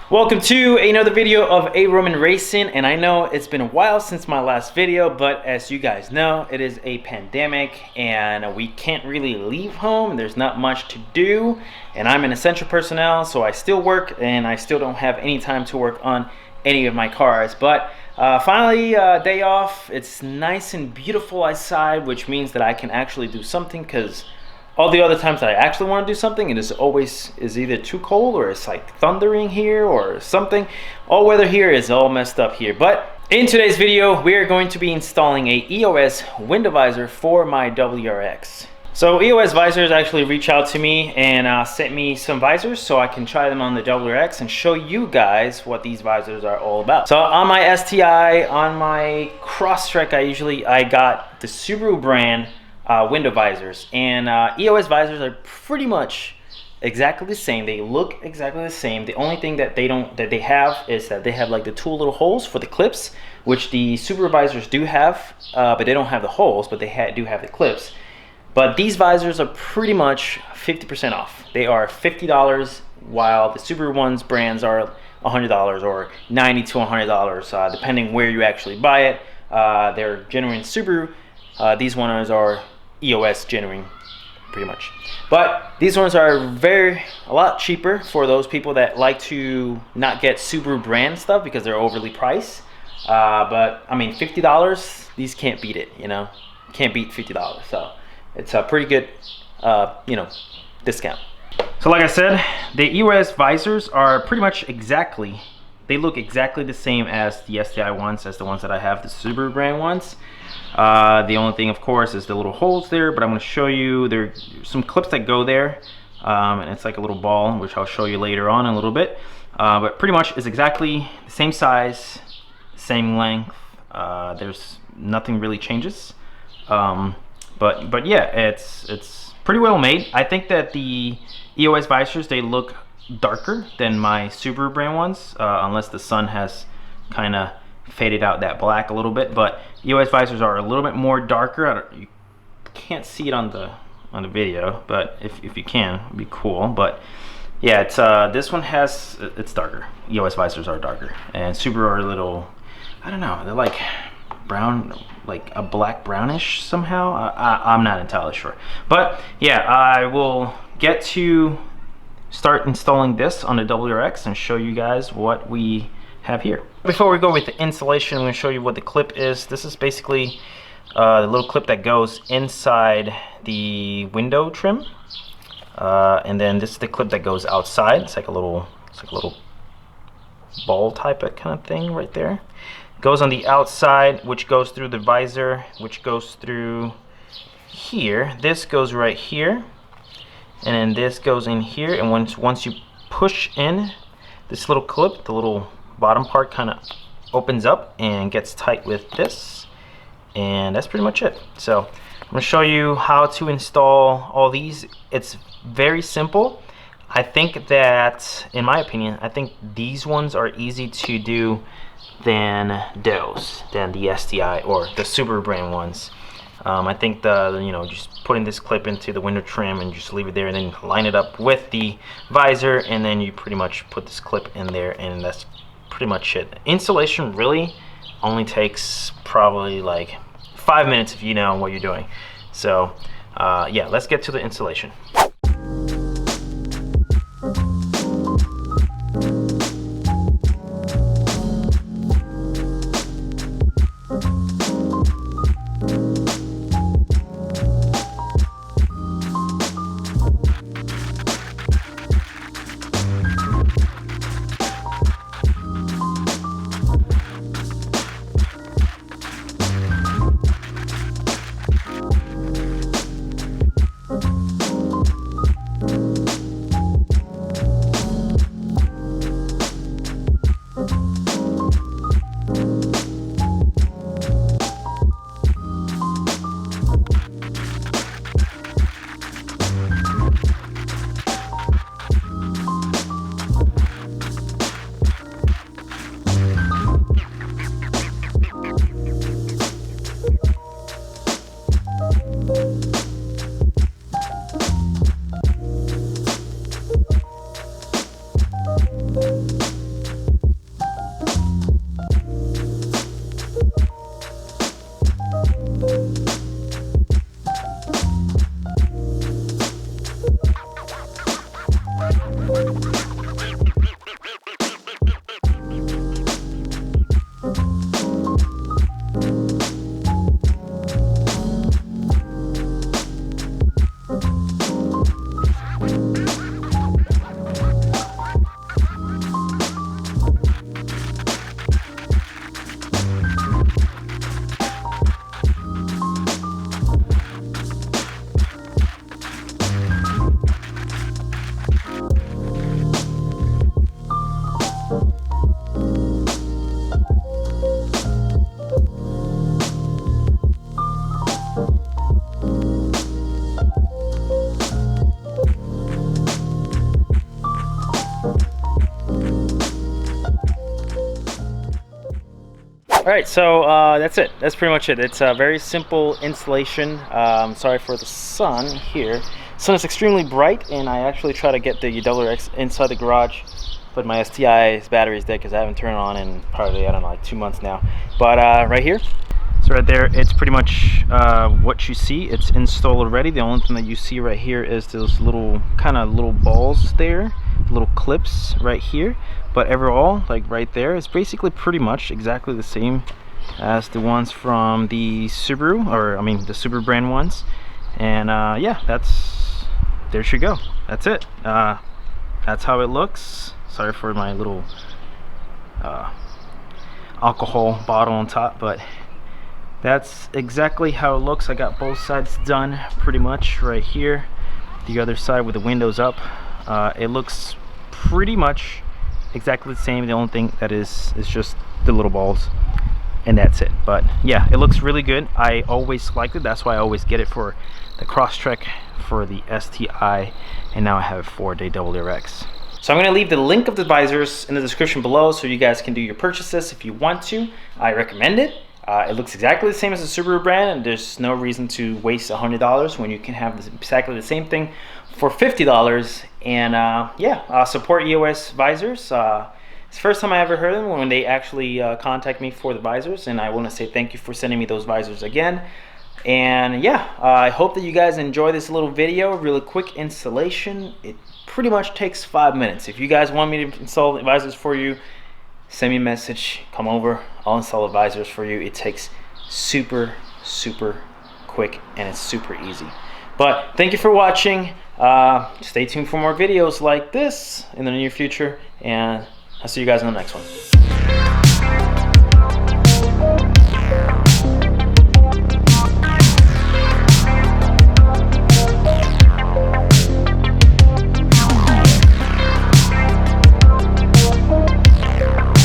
Welcome to another video of A Roman Racing, and I know it's been a while since my last video, but as you guys know, it is a pandemic and we can't really leave home. There's not much to do, and I'm an essential personnel, so I still work and I still don't have any time to work on any of my cars. But finally, day off. It's nice and beautiful outside, which means that I can actually do something, because all the other times that I actually want to do something, it is either too cold or it's like thundering here or something. All weather here is all messed up here. But in today's video, we are going to be installing a EOS window visor for my WRX. So EOS Visors actually reached out to me and sent me some visors so I can try them on the WRX and show you guys what these visors are all about. So on my STI, on my Crosstrek, I got the Subaru brand window visors, and EOS visors are pretty much exactly the same. They look exactly the same. The only thing that they have is that they have like the two little holes for the clips, which the Subaru visors do have, but they don't have the holes, but they do have the clips. But these visors are pretty much 50% off. They are $50, while the Subaru ones brands are $100 or $90 to $100, depending where you actually buy it. They're genuine Subaru. These ones are EOS Genuine, pretty much. But these ones are a lot cheaper for those people that like to not get Subaru brand stuff because they're overly priced. But I mean, $50, these can't beat it, you know? Can't beat $50. So it's a pretty good, discount. So like I said, the EOS visors are pretty much they look exactly the same as the STI ones, as the ones that I have, the Subaru brand ones. The only thing, of course, is the little holes there, but I'm going to show you there's some clips that go there, and it's like a little ball, which I'll show you later on in a little bit. But pretty much it's exactly the same size, same length. There's nothing really changes. But yeah, it's pretty well made. I think that the EOS visors, they look darker than my Subaru brand ones, unless the sun has kind of faded out that black a little bit. But EOS visors are a little bit more darker. You can't see it on the video, but if you can, it'd be cool. But yeah, it's this one it's darker. EOS visors are darker, and Subaru are a little, I don't know, they're like brown, like a black brownish somehow. I'm not entirely sure, but yeah, I will get to start installing this on the WRX and show you guys what we have here. Before we go with the installation, I'm going to show you what the clip is. This is basically the little clip that goes inside the window trim, and then this is the clip that goes outside. It's like a little ball type of kind of thing right there. It goes on the outside, which goes through the visor, which goes through here. This goes right here, and then this goes in here. And once you push in this little clip, the little bottom part kind of opens up and gets tight with this, and that's pretty much it. So I'm going to show you how to install all these. It's very simple. I think that, in my opinion, I think these ones are easy to do than the STI or the Subaru brand ones. I think just putting this clip into the window trim and just leave it there, and then line it up with the visor, and then you pretty much put this clip in there, and that's pretty much it. Installation really only takes probably like 5 minutes if you know what you're doing. So yeah, let's get to the installation. right, so that's it. That's pretty much it. It's a very simple installation. Sorry for the sun here. The sun is extremely bright, and I actually try to get the WRX inside the garage, but my STI's battery is dead because I haven't turned it on in probably, I don't know, like 2 months now. But right here, so right there, it's pretty much what you see. It's installed already. The only thing that you see right here is those little kind of little balls there, little clips right here. But overall, like right there, it's basically pretty much exactly the same as the ones from the Subaru, or I mean the Subaru brand ones. And yeah, there you go. That's it. That's how it looks. Sorry for my little alcohol bottle on top, but that's exactly how it looks. I got both sides done pretty much right here. The other side with the windows up. It looks pretty much exactly the same. The only thing that is just the little balls, and that's it. But yeah, it looks really good. I always liked it. That's why I always get it for the Crosstrek, for the STI, and now I have it for the WRX. So I'm going to leave the link of the visors in the description below so you guys can do your purchases if you want to. I recommend it. It looks exactly the same as the Subaru brand, and there's no reason to waste $100 when you can have exactly the same thing for $50. And yeah, support EOS Visors. It's the first time I ever heard of them when they actually contact me for the visors, and I want to say thank you for sending me those visors again. And yeah, I hope that you guys enjoy this little video. Really quick installation. It pretty much takes 5 minutes. If you guys want me to install the visors for you, send me a message, come over, I'll install the visors for you. It takes super quick, and it's super easy. But thank you for watching. Stay tuned for more videos like this in the near future, and I'll see you guys in the next one.